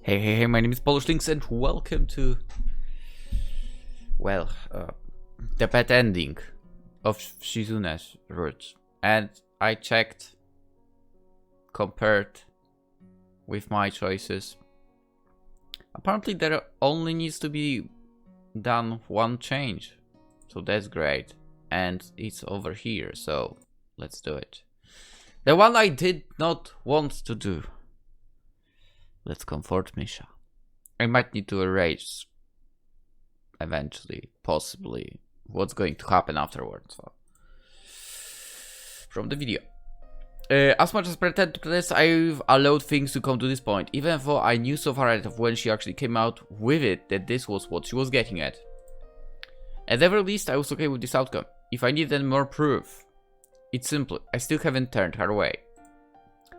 Hey, my name is PolishLynx and welcome to, well, the bad ending of Shizune's route. And I checked, compared with my choices. Apparently there only needs to be done one change, so that's great. And it's over here, so let's do it. The one I did not want to do. Let's comfort Misha. I might need to erase eventually, possibly, what's going to happen afterwards from the video. As much as pretend to this, I've allowed things to come to this point, even though I knew so far ahead of when she actually came out with it that this was what she was getting at. At the very least, I was okay with this outcome. If I needed more proof, it's simple, I still haven't turned her away.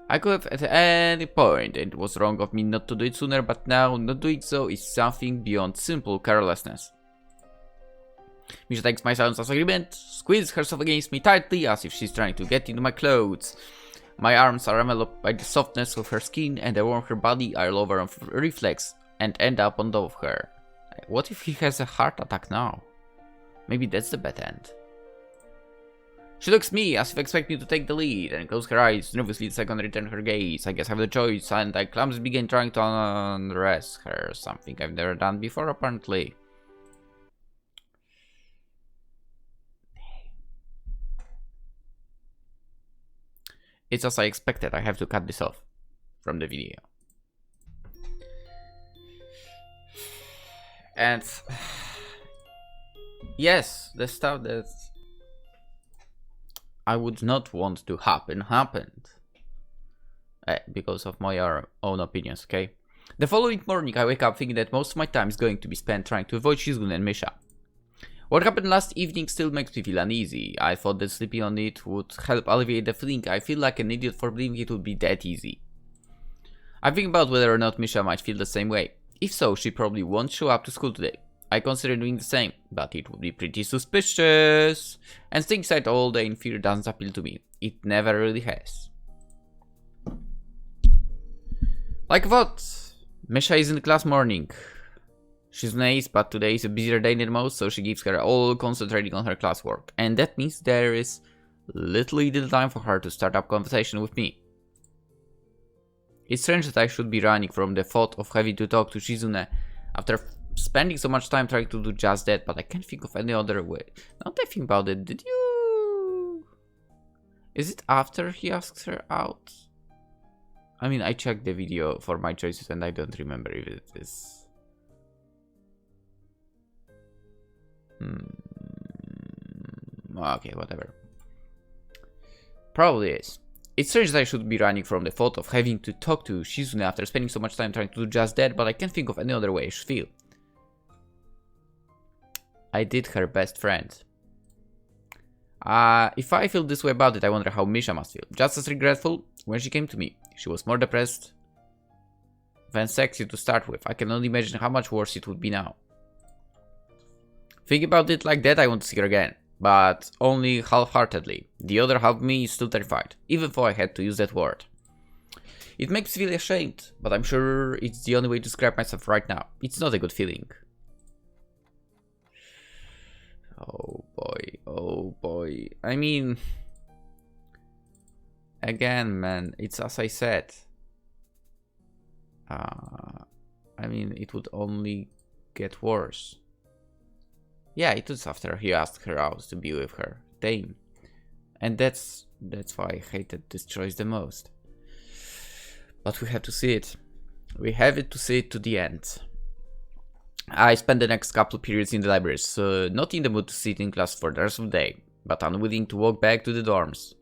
I could have at any point, and it was wrong of me not to do it sooner, but now not doing so is something beyond simple carelessness. Misha takes my silence as agreement, squeezes herself against me tightly as if she's trying to get into my clothes. My arms are enveloped by the softness of her skin, and I warm her body. I roll over on reflex and end up on top of her. What if he has a heart attack now? Maybe that's the bad end. She looks at me as if expecting me to take the lead and close her eyes nervously the second I return her gaze. I guess I have the choice, and I clumsily begin trying to undress her, something I've never done before apparently. It's as I expected. I have to cut this off from the video. And yes, the stuff that I would not want to happen happened. Because of my own opinions, okay? The following morning I wake up thinking that most of my time is going to be spent trying to avoid Shizune and Misha. What happened last evening still makes me feel uneasy. I thought that sleeping on it would help alleviate the feeling. I feel like an idiot for believing it would be that easy. I think about whether or not Misha might feel the same way. If so, she probably won't show up to school today. I consider doing the same, but it would be pretty suspicious. And staying inside all day in fear doesn't appeal to me. It never really has. Like what? Misha is in the class morning. She's nice, but today is a busier day than most, so she gives her all concentrating on her classwork. And that means there is little time for her to start up conversation with me. It's strange that I should be running from the thought of having to talk to Shizune after spending so much time trying to do just that, but I can't think of any other way. Now that I think about it, did you... Is it after he asks her out? I mean, I checked the video for my choices and I don't remember if it is... Okay, whatever. Probably is. It's strange that I should be running from the thought of having to talk to Shizune after spending so much time trying to do just that, but I can't think of any other way I should feel. I did her best friend. If I feel this way about it, I wonder how Misha must feel. Just as regretful when she came to me. She was more depressed than sexy to start with. I can only imagine how much worse it would be now. Thinking about it like that, I want to see her again. But only half-heartedly. The other half of me is still terrified, even though I had to use that word. It makes me feel ashamed, but I'm sure it's the only way to describe myself right now. It's not a good feeling. Oh boy. I mean, again, man, it's as I said. I mean, it would only get worse. Yeah, it was after he asked her out to be with her. Damn. And that's why I hated this choice the most. But we have to see it. We have it to see it to the end. I spent the next couple periods in the library, so not in the mood to sit in class for the rest of the day, but unwilling to walk back to the dorms.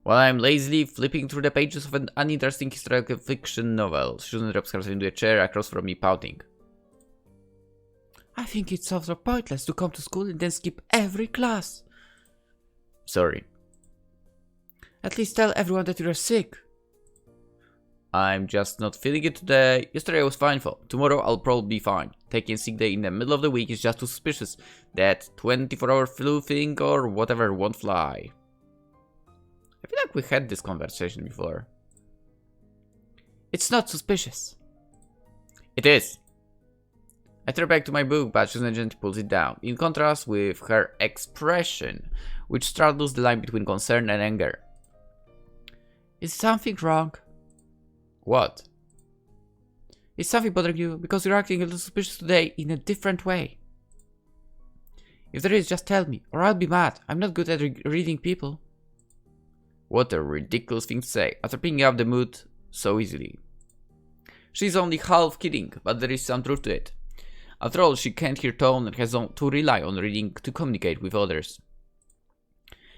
While I'm lazily flipping through the pages of an uninteresting historical fiction novel, Shizune drops herself into a chair across from me, pouting. I think it's so pointless to come to school and then skip every class. Sorry. At least tell everyone that you're sick. I'm just not feeling it today. Yesterday I was fine for. Tomorrow I'll probably be fine. Taking a sick day in the middle of the week is just too suspicious. That 24-hour flu thing or whatever won't fly. I feel like we had this conversation before. It's not suspicious. It is. I turn back to my book, but Shizune gently pulls it down, in contrast with her expression, which straddles the line between concern and anger. Is something wrong? What? Is something bothering you? Because you're acting a little suspicious today in a different way. If there is, just tell me, or I'll be mad. I'm not good at reading people. What a ridiculous thing to say, after picking up the mood so easily. She's only half kidding, but there is some truth to it. After all, she can't hear tone and has to rely on reading to communicate with others.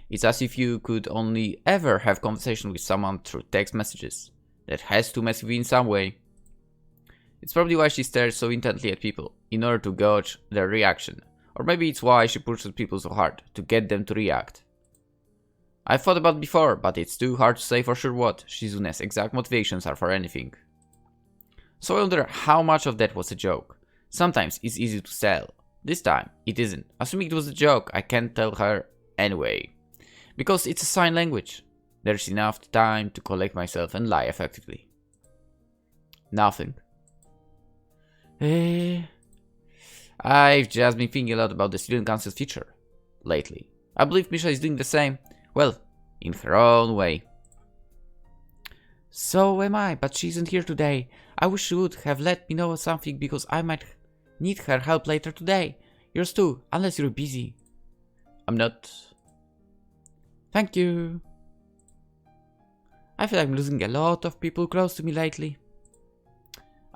It's as if you could only ever have conversation with someone through text messages. That has to mess with you in some way. It's probably why she stares so intently at people, in order to gauge their reaction. Or maybe it's why she pushes people so hard, to get them to react. I've thought about it before, but it's too hard to say for sure what Shizune's exact motivations are for anything. So I wonder how much of that was a joke. Sometimes it's easy to tell. This time, it isn't. Assuming it was a joke, I can't tell her anyway. Because it's a sign language. There's enough time to collect myself and lie effectively. Nothing. I've just been thinking a lot about the student council's future lately. I believe Misha is doing the same, well, in her own way. So am I, but she isn't here today. I wish she would have let me know something because I might need her help later today. Yours too, unless you're busy. I'm not. Thank you. I feel I'm losing a lot of people close to me lately.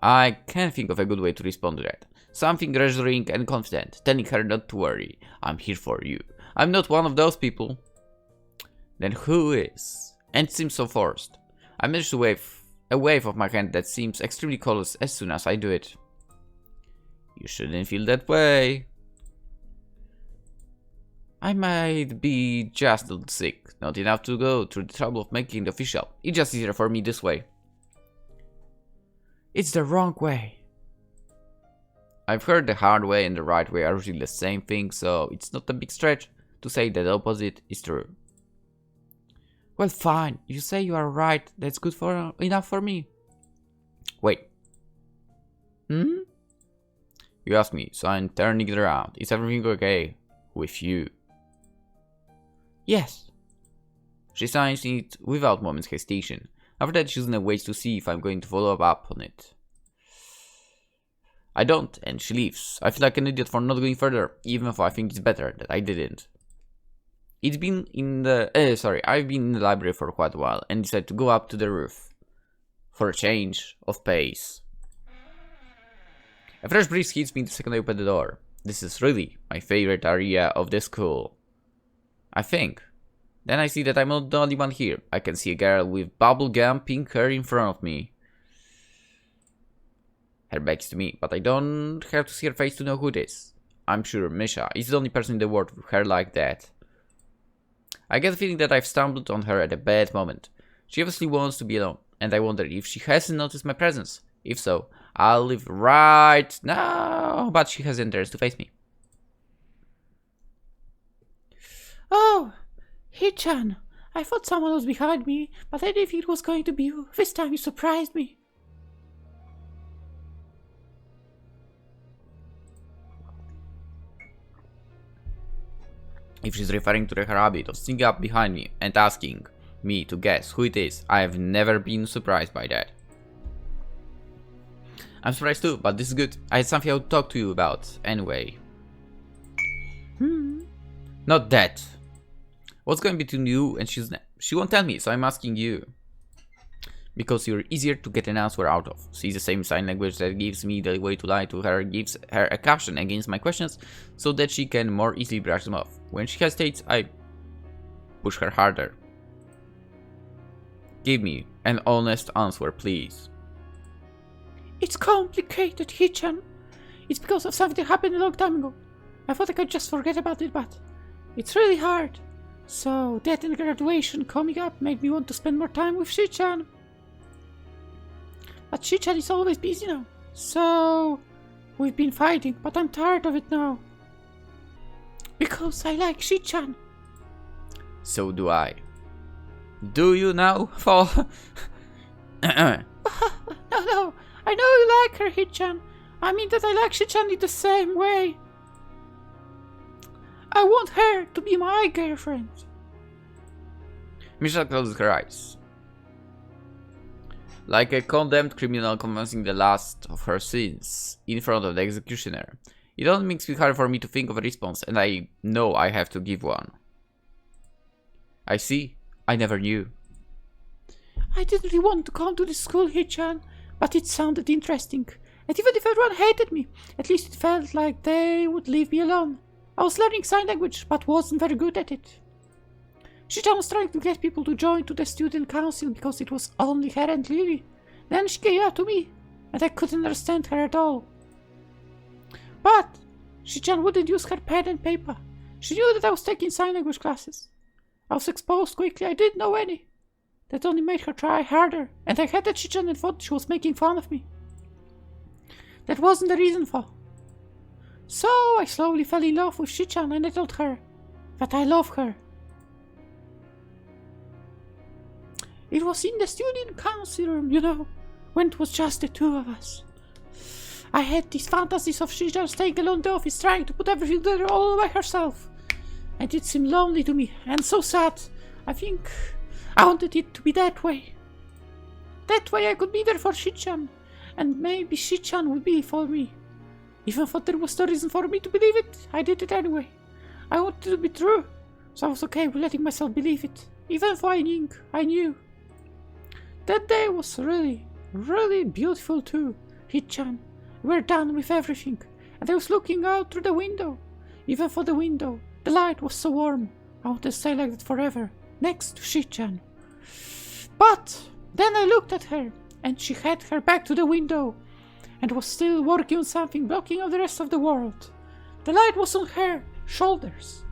I can't think of a good way to respond to that. Something reassuring and confident, telling her not to worry. I'm here for you. I'm not one of those people. Then who is? And it seems so forced. I manage to wave a wave of my hand that seems extremely callous as soon as I do it. You shouldn't feel that way. I might be just a little sick, not enough to go through the trouble of making it official. It's just easier for me this way. It's the wrong way. I've heard the hard way and the right way are usually the same thing, so it's not a big stretch to say that the opposite is true. Well, fine. You say you are right. That's good enough for me. Wait. You ask me, so I'm turning it around. Is everything okay with you? Yes. She signs it without moment's hesitation. After that, Shizune waits to see if I'm going to follow up on it. I don't, and she leaves. I feel like an idiot for not going further, even if I think it's better that I didn't. I've been in the library for quite a while and decided to go up to the roof for a change of pace. A fresh breeze hits me the second I open the door. This is really my favorite area of the school, I think. Then I see that I'm not the only one here. I can see a girl with bubblegum pink hair in front of me. Her back is to me, but I don't have to see her face to know who it is. I'm sure Misha is the only person in the world with hair like that. I get the feeling that I've stumbled on her at a bad moment. She obviously wants to be alone, and I wonder if she hasn't noticed my presence. If so, I'll leave right now, but she hasn't dared to face me. Oh, Hichan, I thought someone was behind me, but I didn't think it was going to be you. This time you surprised me. If she's referring to her habit of sneaking up behind me and asking me to guess who it is, I have never been surprised by that. I'm surprised too, but this is good. I had something I would talk to you about anyway. Not that. What's going between you and Shizune? She won't tell me, so I'm asking you. Because you're easier to get an answer out of. She's the same sign language that gives me the way to lie to her, gives her a caution against my questions, so that she can more easily brush them off. When she hesitates, I push her harder. Give me an honest answer, please. It's complicated, Hichan. It's because of something that happened a long time ago. I thought I could just forget about it, but it's really hard. So, that and graduation coming up made me want to spend more time with Shichan. But Shichan is always busy now. So, we've been fighting, but I'm tired of it now. Because I like Shichan. So do I. Do you now? For No, I know you like her, Hichan. I mean that I like Shichan in the same way. I want her to be my girlfriend. Misha closes her eyes. Like a condemned criminal confessing the last of her sins in front of the executioner. It only makes it hard for me to think of a response, and I know I have to give one. I see. I never knew. I didn't really want to come to this school, Hichan, but it sounded interesting. And even if everyone hated me, at least it felt like they would leave me alone. I was learning sign language, but wasn't very good at it. Shichan was trying to get people to join to the student council because it was only her and Lily. Then she gave up to me, and I couldn't understand her at all. But Shichan wouldn't use her pen and paper. She knew that I was taking sign language classes. I was exposed quickly, I didn't know any. That only made her try harder, and I hated Shichan and thought she was making fun of me. That wasn't the reason for. So I slowly fell in love with Shichan and I told her that I love her. It was in the student council room, you know, when it was just the two of us. I had these fantasies of Shichan staying alone in the office, trying to put everything together all by herself. And it seemed lonely to me, and so sad. I think I wanted it to be that way. That way I could be there for Shichan, and maybe Shichan would be for me. Even though there was no reason for me to believe it, I did it anyway. I wanted it to be true, so I was okay with letting myself believe it, even though I knew. That day was really, really beautiful too, Hichan. We were done with everything, and I was looking out through the window. Even for the window, the light was so warm. I wanted to stay like that forever, next to Shichan. But then I looked at her, and she had her back to the window, and was still working on something, blocking out the rest of the world. The light was on her shoulders,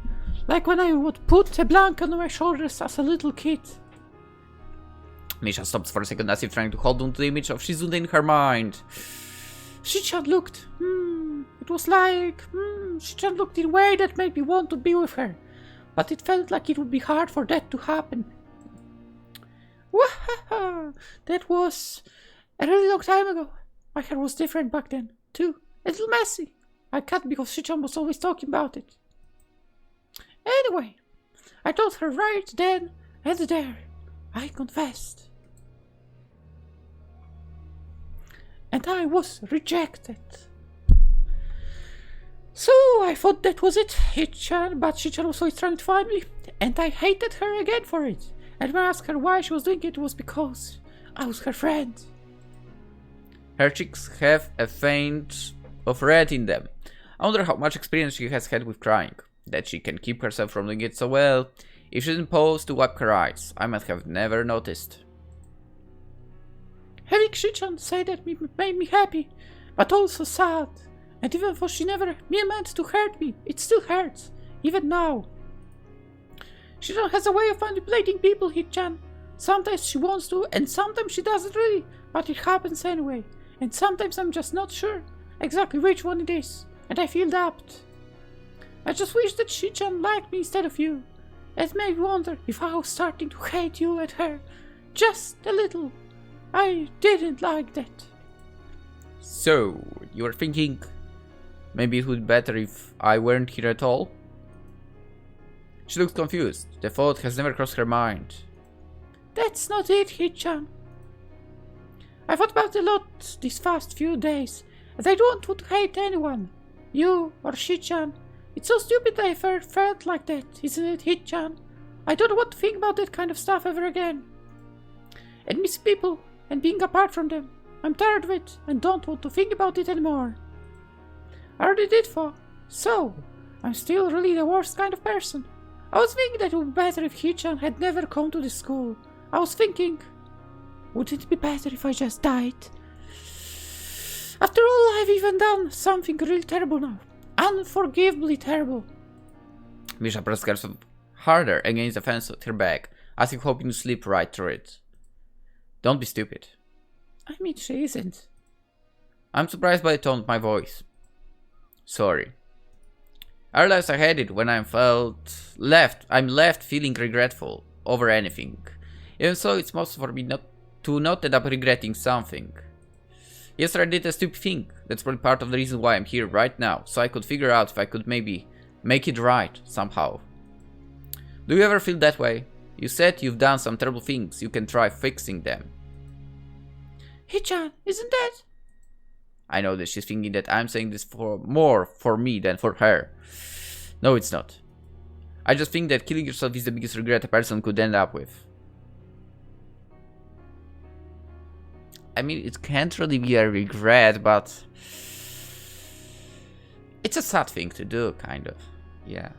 like when I would put a blanket on my shoulders as a little kid. Misha stops for a second as if trying to hold on to the image of Shizune in her mind. Shichan looked, it was like, Shichan looked in a way that made me want to be with her, but it felt like it would be hard for that to happen. Wahaha! That was a really long time ago. My hair was different back then, too. A little messy. I cut because Shichan was always talking about it. Anyway, I told her right then and there. I confessed. And I was rejected. So I thought that was it, Hichan, but Shichan was always trying to find me, and I hated her again for it. And when I asked her why she was doing it, it was because I was her friend. Her cheeks have a faint of red in them. I wonder how much experience she has had with crying, that she can keep herself from doing it so well. If she didn't pause to wipe her eyes, I might have never noticed. Having Shichan say that made me happy, but also sad. And even though she never meant to hurt me, it still hurts, even now. Shichan has a way of manipulating people, Hichan. Sometimes she wants to, and sometimes she doesn't really, but it happens anyway. And sometimes I'm just not sure exactly which one it is, and I feel doubt. I just wish that Shichan liked me instead of you. It made me wonder if I was starting to hate you and her, just a little. I didn't like that. So, you were thinking maybe it would be better if I weren't here at all? She looks confused. The thought has never crossed her mind. That's not it, Hichan. I thought about it a lot these past few days, and I don't want to hate anyone. You or Shichan. It's so stupid that I felt like that, isn't it, Hichan? I don't want to think about that kind of stuff ever again. And miss people and being apart from them. I'm tired of it and don't want to think about it anymore. I already did so I'm still really the worst kind of person. I was thinking that it would be better if Hichan had never come to the school. I was thinking, wouldn't it be better if I just died? After all, I've even done something really terrible now. Unforgivably terrible. Misha pressed herself harder against the fence at her back, as if hoping to slip right through it. Don't be stupid. I mean, she isn't. I'm surprised by the tone of my voice. Sorry. I realized I had it when I'm left feeling regretful over anything. Even so, it's most for me not to not end up regretting something. Yesterday I did a stupid thing. That's probably part of the reason why I'm here right now, so I could figure out if I could maybe make it right somehow. Do you ever feel that way? You said you've done some terrible things, you can try fixing them. Hichan, isn't that? I know that she's thinking that I'm saying this more for me than for her. No, it's not. I just think that killing yourself is the biggest regret a person could end up with. I mean, it can't really be a regret, but it's a sad thing to do, kind of. Yeah.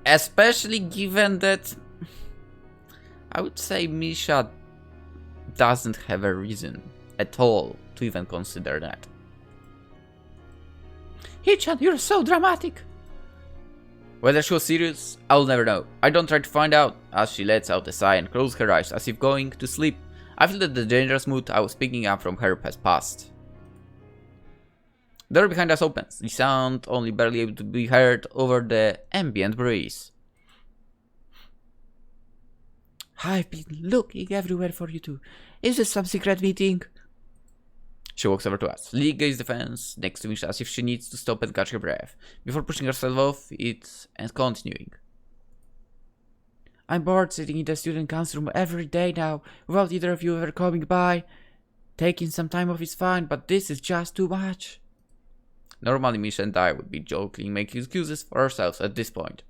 Especially given that I would say Misha doesn't have a reason at all to even consider that. Hichan, you're so dramatic. Whether she was serious, I'll never know. I don't try to find out, as she lets out a sigh and closes her eyes as if going to sleep. I feel that the dangerous mood I was picking up from her has passed. The door behind us opens, the sound only barely able to be heard over the ambient breeze. I've been looking everywhere for you two. Is this some secret meeting? She walks over to us, leaning against the fence next to me as if she needs to stop and catch her breath, before pushing herself off it and continuing. I'm bored sitting in the student council room every day now, without either of you ever coming by. Taking some time off is fine, but this is just too much. Normally Misha and I would be joking, making excuses for ourselves at this point.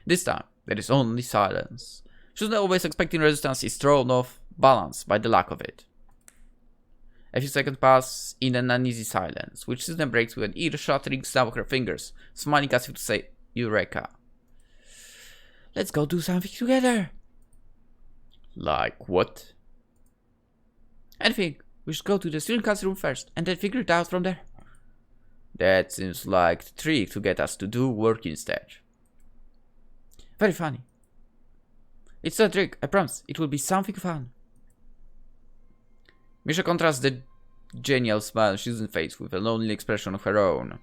This time, there is only silence. Shizune, always expecting resistance, is thrown off balance by the lack of it. A few seconds pass in an uneasy silence, which Shizune breaks with an ear-shattering snap of her fingers, smiling as if to say, Eureka. Let's go do something together. Like what? Anything. We should go to the student council room first, and then figure it out from there. That seems like the trick to get us to do work instead. Very funny. It's a trick, I promise. It will be something fun. Misha contrasts the genial smile on Shizune's face with a lonely expression of her own.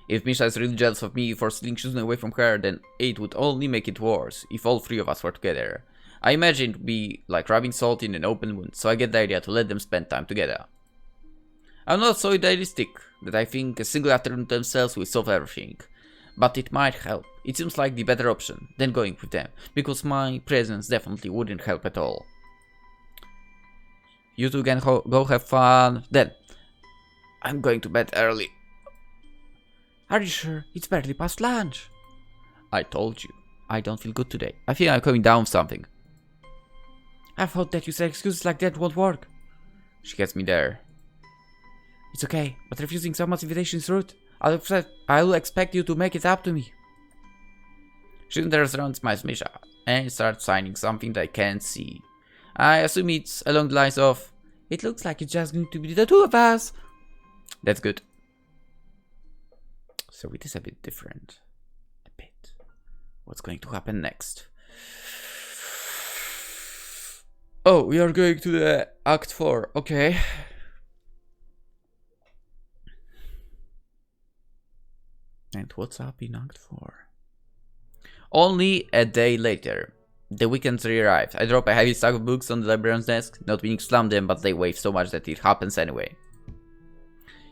If Misha is really jealous of me for stealing Shizune away from her, then it would only make it worse if all three of us were together. I imagine it would be like rubbing salt in an open wound, so I get the idea to let them spend time together. I'm not so idealistic that I think a single afternoon to themselves will solve everything, but it might help. It seems like the better option than going with them, because my presence definitely wouldn't help at all. You two can go have fun. Then, I'm going to bed early. Are you sure? It's barely past lunch. I told you, I don't feel good today. I think I'm coming down with something. I thought that you said excuses like that won't work. She gets me there. It's okay, but refusing someone's invitation is rude. I'll expect you to make it up to me. She turns around, smiles Misha, and starts signing something that I can't see. I assume it's along the lines of, it looks like it's just going to be the two of us. That's good. So it is a bit different. A bit. What's going to happen next? Oh, we are going to the Act 4. Okay. And what's up in Act 4? Only a day later. The weekends re-arrived. I drop a heavy stack of books on the librarian's desk, not meaning to slam them, but they weigh so much that it happens anyway.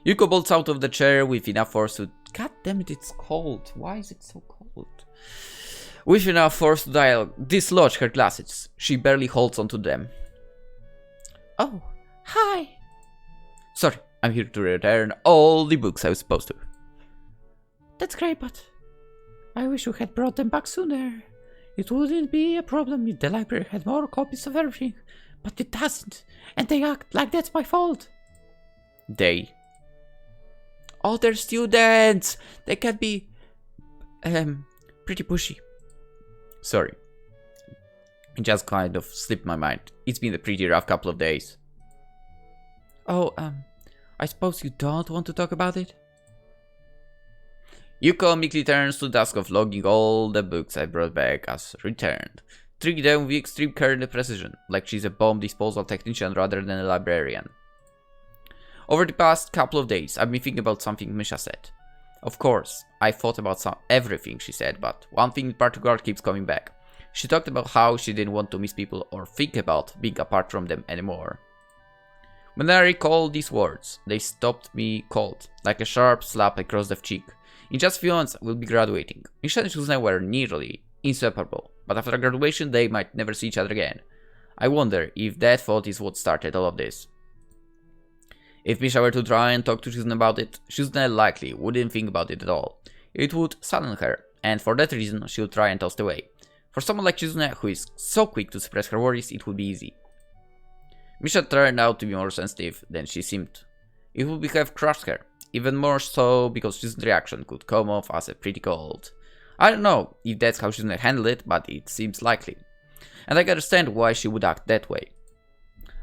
Yuko bolts out of the chair with enough force to... God damn it, it's cold. Why is it so cold? With enough force to dislodge her glasses. She barely holds onto them. Oh, hi. Sorry, I'm here to return all the books I was supposed to. That's great, but I wish you had brought them back sooner. It wouldn't be a problem if the library had more copies of everything, but it doesn't, and they act like that's my fault. They? Other students! They can be, pretty pushy. Sorry. It just kind of slipped my mind. It's been a pretty rough couple of days. Oh, I suppose you don't want to talk about it? Yuko meekly turns to the task of logging all the books I brought back as returned, treating them with extreme care and precision, like she's a bomb disposal technician rather than a librarian. Over the past couple of days, I've been thinking about something Misha said. Of course, I thought about everything she said, but one thing in particular keeps coming back. She talked about how she didn't want to miss people or think about being apart from them anymore. When I recall these words, they stopped me cold, like a sharp slap across the cheek. In just a few months, we'll be graduating. Misha and Shizune were nearly inseparable, but after graduation, they might never see each other again. I wonder if that thought is what started all of this. If Misha were to try and talk to Shizune about it, Shizune likely wouldn't think about it at all. It would sadden her, and for that reason, she would try and toss it away. For someone like Shizune, who is so quick to suppress her worries, it would be easy. Misha turned out to be more sensitive than she seemed. It would have crushed her, even more so because Shizune's reaction could come off as a pretty cold. I don't know if that's how Shizune handled it, but it seems likely. And I can understand why she would act that way.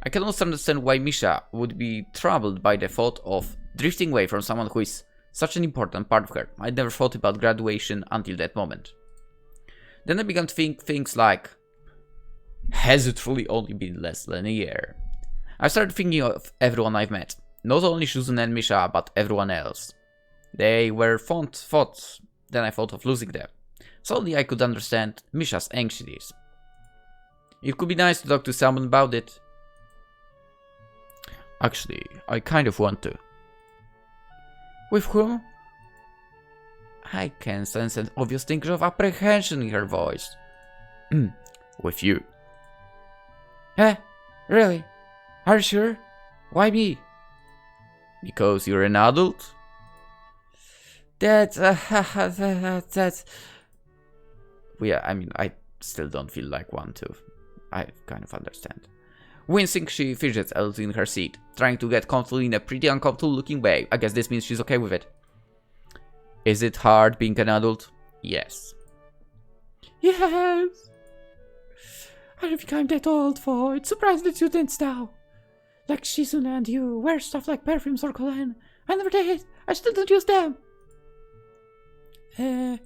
I can also understand why Misha would be troubled by the thought of drifting away from someone who is such an important part of her. I never thought about graduation until that moment. Then I began to think things like, has it truly only been less than a year? I started thinking of everyone I've met. Not only Shizune and Misha, but everyone else. They were fond thoughts, then I thought of losing them. Suddenly I could understand Misha's anxieties. It could be nice to talk to someone about it. Actually, I kind of want to. With whom? I can sense an obvious tinge of apprehension in her voice. With you. Eh? Really? Are you sure? Why me? Because you're an adult? That's... Yeah, I mean, I still don't feel like one to. I kind of understand. Wincing, she fidgets a little in her seat, trying to get comfortable in a pretty uncomfortable looking way. I guess this means she's okay with it. Is it hard being an adult? Yes. Yes. I don't think I'm that old for. It's surprising that you didn't now. Like Shizune and you wear stuff like perfumes or cologne. I never did. I still don't use them. By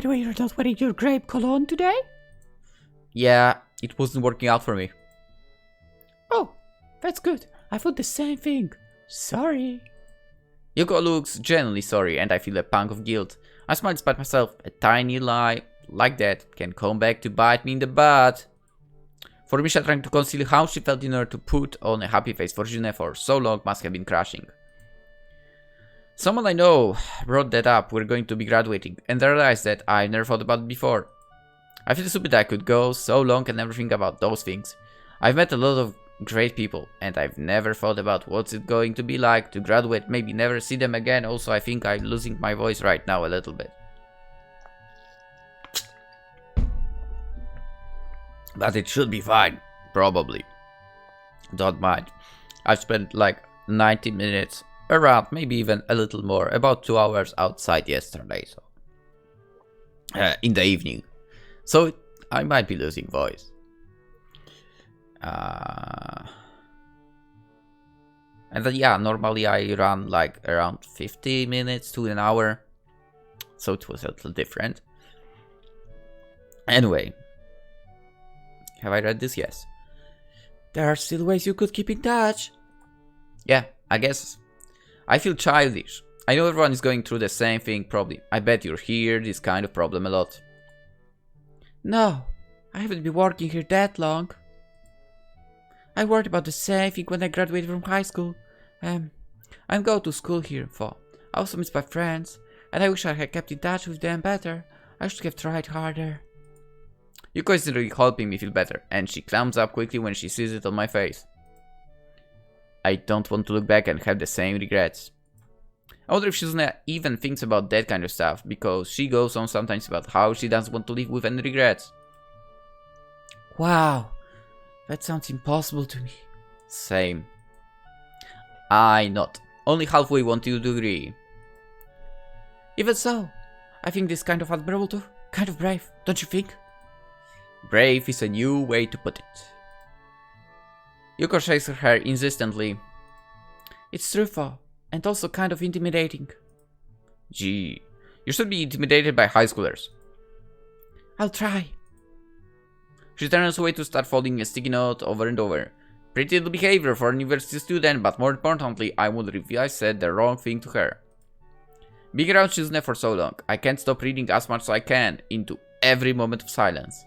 the way, you're not wearing your grape cologne today? Yeah, it wasn't working out for me. Oh, that's good. I thought the same thing. Sorry. Yuko looks genuinely sorry and I feel a pang of guilt. I smile despite myself. A tiny lie like that can come back to bite me in the butt. For Misha, trying to conceal how she felt in order to put on a happy face for Shizune for so long must have been crushing. Someone I know brought that up. We're going to be graduating, and I realized that I never thought about it before. I feel stupid I could go so long and never think about those things. I've met a lot of great people, and I've never thought about what's it going to be like to graduate, maybe never see them again. Also, I think I'm losing my voice right now a little bit. But it should be fine, probably. Don't mind. I've spent like 90 minutes around, maybe even a little more, about 2 hours outside yesterday, so in the evening. So I might be losing voice. And then, yeah, normally I run like around 50 minutes to an hour, so it was a little different. Anyway, have I read this? Yes. There are still ways you could keep in touch. Yeah, I guess. I feel childish. I know everyone is going through the same thing probably. I bet you hear this kind of problem a lot. No, I haven't been working here that long. I worried about the same thing when I graduated from high school. I'm going to school here for. I also miss my friends, and I wish I had kept in touch with them better. I should have tried harder. Yuko is really helping me feel better, and she clams up quickly when she sees it on my face. I don't want to look back and have the same regrets. I wonder if Shizune even thinks about that kind of stuff, because she goes on sometimes about how she doesn't want to live with any regrets. Wow, that sounds impossible to me. Same. I not. Only halfway want you to agree. Even so, I think this kind of admirable too. Kind of brave, don't you think? Brave is a new way to put it. Yuko shakes her hair insistently. It's truthful, and also kind of intimidating. Gee, you should be intimidated by high schoolers. I'll try. She turns away to start folding a sticky note over and over. Pretty little behavior for a university student, but more importantly, I wonder if I said the wrong thing to her. Being around Shizune for so long, I can't stop reading as much as I can into every moment of silence.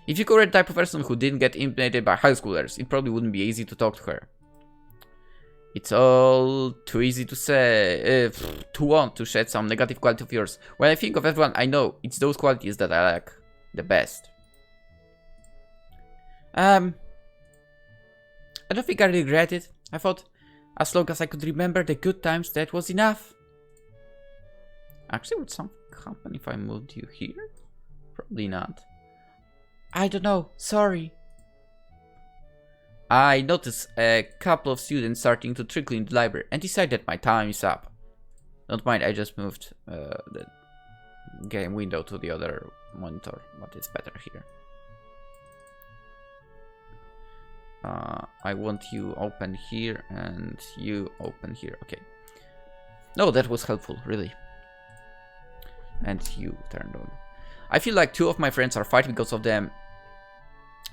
If you were the type of person who didn't get intimidated by high schoolers, it probably wouldn't be easy to talk to her. It's all too easy to say, to want to shed some negative quality of yours. When I think of everyone I know, it's those qualities that I like the best. I don't think I regret it. I thought, as long as I could remember the good times, that was enough. Actually, would something happen if I moved you here? Probably not. I don't know, sorry. I noticed a couple of students starting to trickle in the library and decided my time is up. Don't mind, I just moved the game window to the other monitor, but it's better here. I want you open here and you open here. Okay. No, that was helpful, really. And you turned on. I feel like two of my friends are fighting because of them.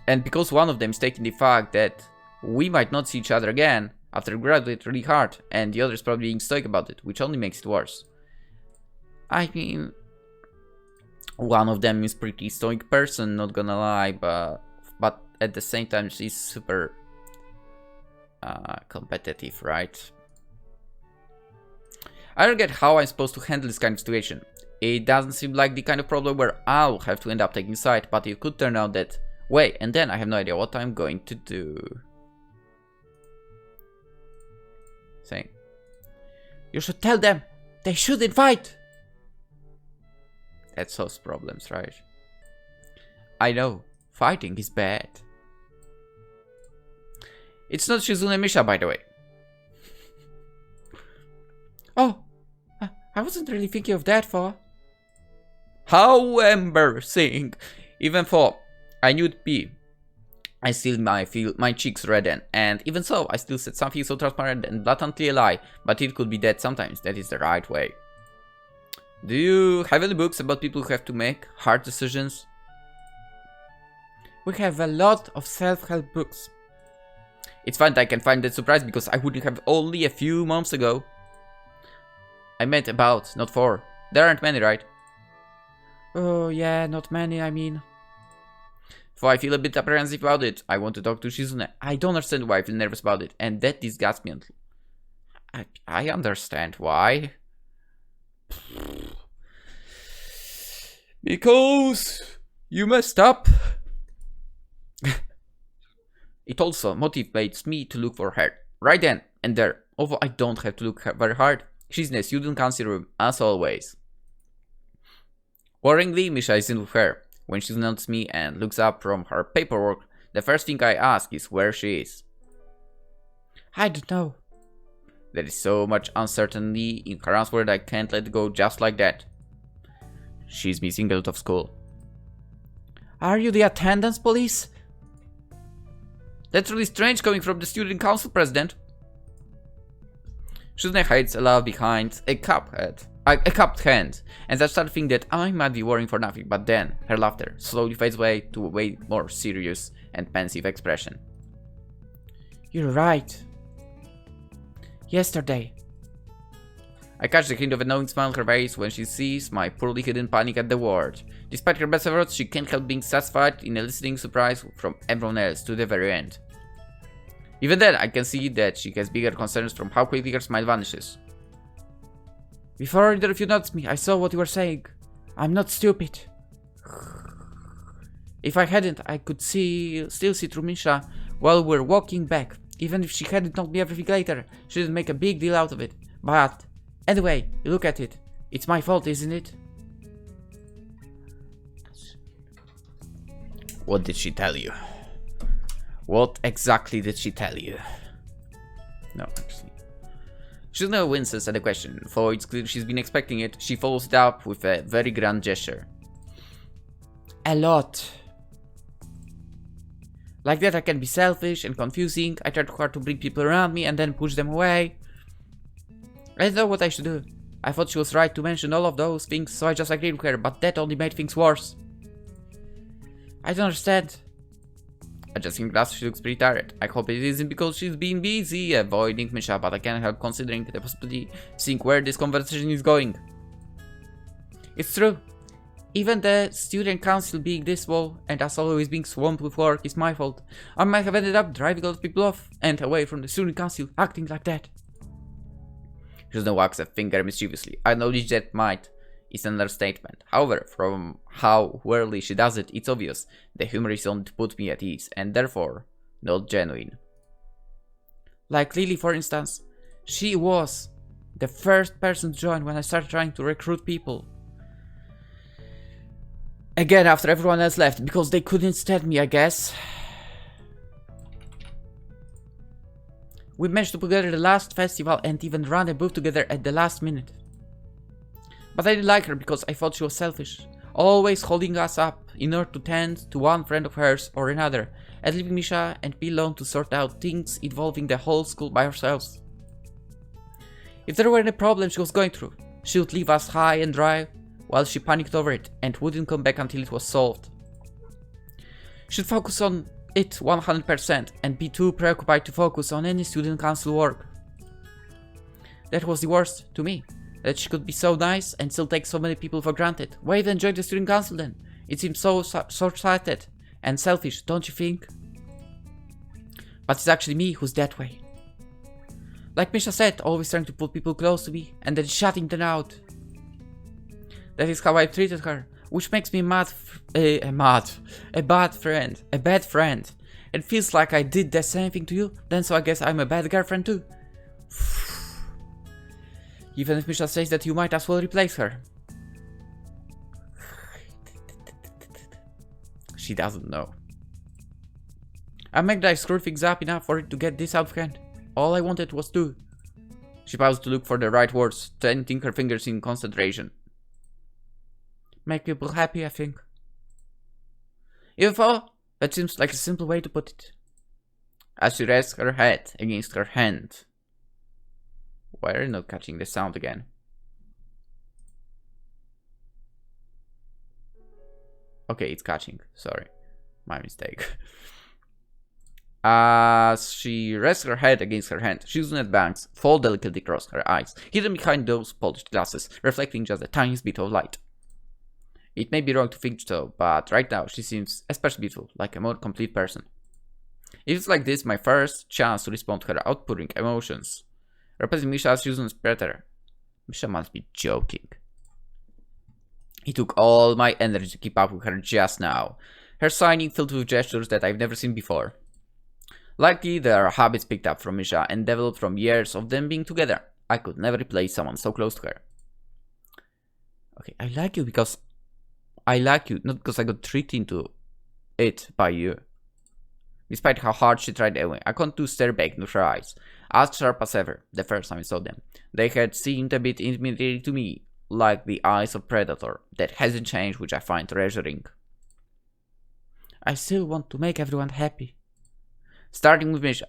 And because one of them is taking the fact that we might not see each other again after graduate really hard, and the other is probably being stoic about it, which only makes it worse. I mean, one of them is pretty stoic person, not gonna lie, but at the same time she's super competitive, right? I don't get how I'm supposed to handle this kind of situation. It doesn't seem like the kind of problem where I'll have to end up taking side, but it could turn out that way, and then I have no idea what I'm going to do. Saying, you should tell them they shouldn't fight. That solves problems, right? I know, fighting is bad. It's not Shizune Misha, by the way. Oh, I wasn't really thinking of that for. How embarrassing! Even though I knew it'd be, I still feel my cheeks redden, and even so, I still said something so transparent and blatantly a lie, but it could be that sometimes that is the right way. Do you have any books about people who have to make hard decisions? We have a lot of self-help books. It's fine that I can find that surprise because I wouldn't have only a few months ago. I meant about, not for. There aren't many, right? Oh yeah, not many, I mean. So I feel a bit apprehensive about it. I want to talk to Shizune. I don't understand why I feel nervous about it, and that disgusts me. I understand why. Because you messed up. It also motivates me to look for her right then and there. Although I don't have to look very hard. She's in a student council room, as always. Worryingly, Misha is in with her. When she notices me and looks up from her paperwork, the first thing I ask is where she is. I don't know. There is so much uncertainty in her answer that I can't let it go just like that. She's missing out of school. Are you the attendance police? That's really strange coming from the student council president. Shizune hides a laugh behind a cupped hand, and I start thinking that I might be worrying for nothing, but then her laughter slowly fades away to a way more serious and pensive expression. You're right. Yesterday. I catch the hint of a knowing smile on her face when she sees my poorly hidden panic at the word. Despite her best efforts, she can't help being satisfied in eliciting surprise from everyone else to the very end. Even then, I can see that she has bigger concerns from how quickly her smile vanishes. Before either of you noticed me, I saw what you were saying. I'm not stupid. If I hadn't, I could still see through Misha while we're walking back. Even if she hadn't told me everything later, she didn't make a big deal out of it. But anyway, you look at it. It's my fault, isn't it? What did she tell you? What exactly did she tell you? No, actually. Shizune winces at the question, for it's clear she's been expecting it. She follows it up with a very grand gesture. A lot. Like that I can be selfish and confusing. I try too hard to bring people around me and then push them away. I don't know what I should do. I thought she was right to mention all of those things, so I just agreed with her, but that only made things worse. I don't understand. I just think that she looks pretty tired. I hope it isn't because she's being busy avoiding Misha, but I can't help considering the possibility, seeing where this conversation is going. It's true. Even the student council being this small and us always being swamped with work is my fault. I might have ended up driving a lot of people off and away from the student council acting like that. Shizune wags a finger mischievously. I acknowledge that might is an understatement. However, from how weirdly she does it, it's obvious the humor is only to put me at ease, and therefore not genuine. Like Lily, for instance. She was the first person to join when I started trying to recruit people. Again, after everyone else left, because they couldn't stand me, I guess. We managed to put together the last festival and even run a booth together at the last minute. But I didn't like her because I thought she was selfish, always holding us up in order to tend to one friend of hers or another, and leaving Misha and me alone to sort out things involving the whole school by ourselves. If there were any problem she was going through, she would leave us high and dry while she panicked over it and wouldn't come back until it was solved. She'd focus on it 100% and be too preoccupied to focus on any student council work. That was the worst to me, that she could be so nice and still take so many people for granted. Why even join the student council then? It seems so short-sighted and selfish, don't you think? But it's actually me who's that way. Like Misha said, always trying to put people close to me and then shutting them out. That is how I treated her, which makes me a bad friend. It feels like I did the same thing to you, then so I guess I'm a bad girlfriend too. Even if Misha says that you might as well replace her. She doesn't know. I made that screw things up enough for it to get this out of hand. All I wanted was to... She paused to look for the right words, tenting her fingers in concentration. Make people happy, I think. Even though, that seems like a simple way to put it. As she rests her head against her hand. Why are you not catching the sound again? Okay, it's catching. Sorry. My mistake. As she rests her head against her hand, Shizune bangs fall delicately across her eyes, hidden behind those polished glasses, reflecting just the tiniest bit of light. It may be wrong to think so, but right now she seems especially beautiful, like a more complete person. It is like this my first chance to respond to her outpouring emotions. Replacing Misha as Shizune's predator. Misha must be joking. It took all my energy to keep up with her just now. Her signing filled with gestures that I've never seen before. Likely there are habits picked up from Misha and developed from years of them being together. I could never replace someone so close to her. Okay, I like you because I like you, not because I got tricked into it by you. Despite how hard she tried anyway, I couldn't to stare back into her eyes, as sharp as ever, the first time I saw them. They had seemed a bit intimidating to me, like the eyes of Predator. That hasn't changed, which I find reassuring. I still want to make everyone happy. Starting with Misha.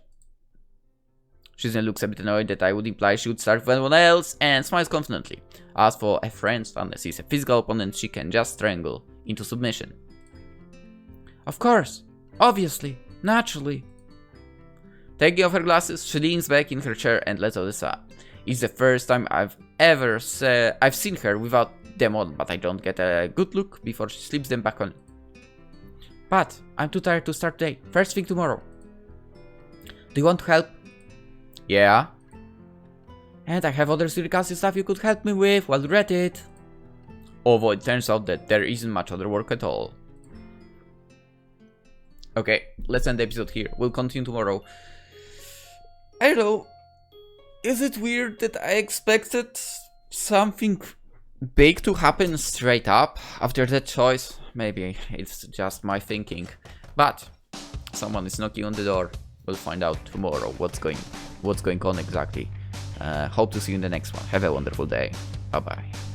Shizune looks a bit annoyed that I would imply she would start with anyone else and smiles confidently. As for a friend's, unless he's a physical opponent, she can just strangle into submission. Of course, obviously, naturally. Taking off her glasses, she leans back in her chair and lets out a sigh. It's the first time I've seen her without them on, but I don't get a good look before she slips them back on. But I'm too tired to start the day. First thing tomorrow. Do you want to help? Yeah. And I have other student council stuff you could help me with while you're at it. Although it turns out that there isn't much other work at all. Okay, let's end the episode here. We'll continue tomorrow. I don't know. Is it weird that I expected something big to happen straight up after that choice? Maybe it's just my thinking. But someone is knocking on the door. We'll find out tomorrow what's going on exactly. Hope to see you in the next one. Have a wonderful day. Bye bye.